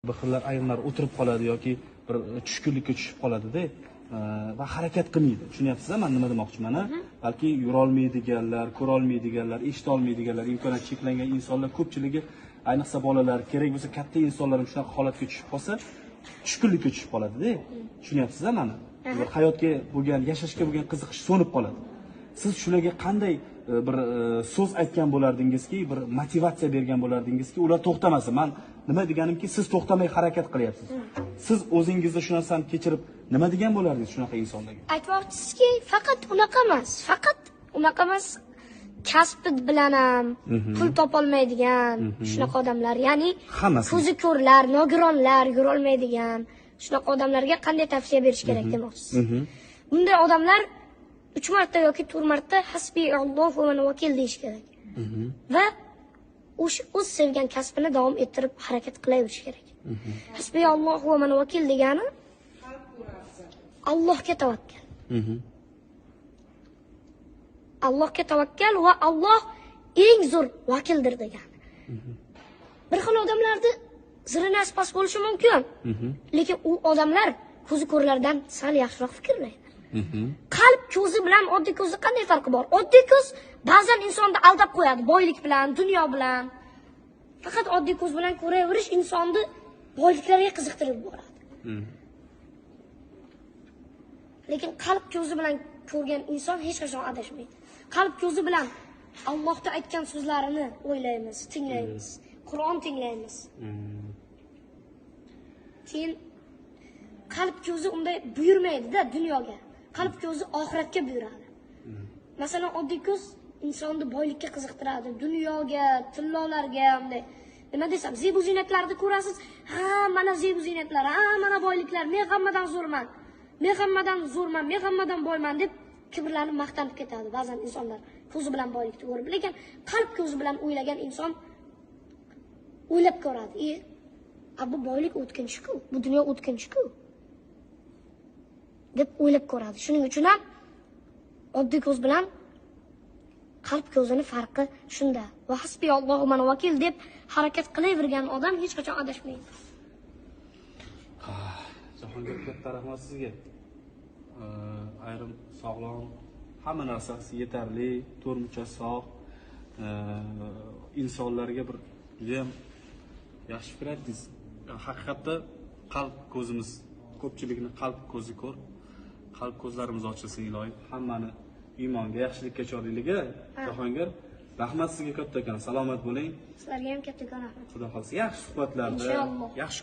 Bir xillar ayrimlar o'tirib qoladi yoki bir tushkunlikka tushib qoladi-da va harakat qilmaydi. Tushunyapsizmi men nima demoqchiman? Balki yura olmaydiganlar, ko'ra olmaydiganlar, eshita olmaydiganlar, imkoniyati cheklangan insonlar ko'pchiligi, ayniqsa bolalar, kerak bo'lsa katta insonlar ham shunaqa holatga tushib qolsa, tushkunlikka tushib qoladi-da. Tushunyapsizmi meni? Hayotga bo'lgan, yashashga bo'lgan qiziqish so'nib qoladi. Siz shularga qanday bir so'z aytgan bo'lardingizki, bir motivatsiya bergan bo'lardingizki, ular to'xtamasa. Men nima deganimki, siz to'xtamay harakat qilyapsiz. Siz o'zingizda shu narsani kechirib nima degan bo'lardingiz shunaqa insonlarga? Aytmoqchisizki, faqat unaqa emas. Kasb bilan ham pul topolmaydigan shunaqa odamlar, ya'ni ko'zi ko'rlar, nogironlar, yura olmaydigan shunaqa odamlarga qanday tavsiya berish kerak demoqchisiz. Bunday odamlar 3 marta yoki 4 marta hasbi Alloh va man vakil deyish kerak. Va o'z sevgan kasbini davom ettirib harakat qilaverish kerak. Hasbi Alloh va man vakil degani Allohga tavakkal. Allohga tavakkal va Alloh eng zo'r vakildir degani. Bir xil odamlarda zirini aspas bo'lishi mumkin. Lekin u odamlar ko'zi ko'rlardan sal yaxshiroq fikrlaydi. Qalb ko'zi bilan oddiy ko'zni qanday farqi bor? Oddiy ko'z ba'zan insonni aldab qo'yadi, boylik bilan, dunyo bilan. Faqat oddiy ko'z bilan ko'raverish insonni boyliklarga qiziqtirib boradi. Lekin qalb ko'zi bilan ko'rgan inson hech qachon adashmaydi. Qalb ko'zi bilan Allohning aytgan so'zlarini o'ylaymiz, tinglaymiz, Qur'on tinglaymiz. Keyin qalb ko'zi unday buyurmaydi-da dunyoga. Qalb ko'zi oxiratga buyuradi. Masalan, oddiy ko'z insonni boylikka qiziqtiradi, dunyoga, tillolarga, unday nima desam, zebu zinatlarni ko'rasiz. Ha, mana zebu zinatlar, ha, mana boyliklar, men hammadan zo'rman. Men hammadan boyman deb kibrlanib maqtanib ketadi ba'zan insonlar ko'zi bilan boylikni ko'rib, lekin qalb ko'zi bilan o'ylagan inson o'ylab ko'radi. Bu boylik o'tkinchi-ku, bu dunyo o'tkinchi-ku deb o'ylab ko'radi. Shuning uchun ham oddiy ko'z bilan qalb ko'zini farqi shunda. Va hasbi Alloh va man vakil deb harakat qilavergan odam hech qachon adashmaydi. Jahongir, katta rahmat sizga. Ayrim sog'lom, hamma narsasi yetarli, to'rtmucha sog' insonlarga bir juda ham yaxshi fikr aytdingiz. Haqiqatda qalb ko'zimiz, ko'pchilikni qalb ko'zi ko'r. Qalb ko'zlarimiz ochilsin iloyim. Hammani iymonga, yaxshilikka chorlayligi. Jahongir, rahmat sizga kattakon. Salomat bo'ling. Sizlarga ham kattakon rahmat. Xudo xolsa yaxshi suhbatlarda, yaxshi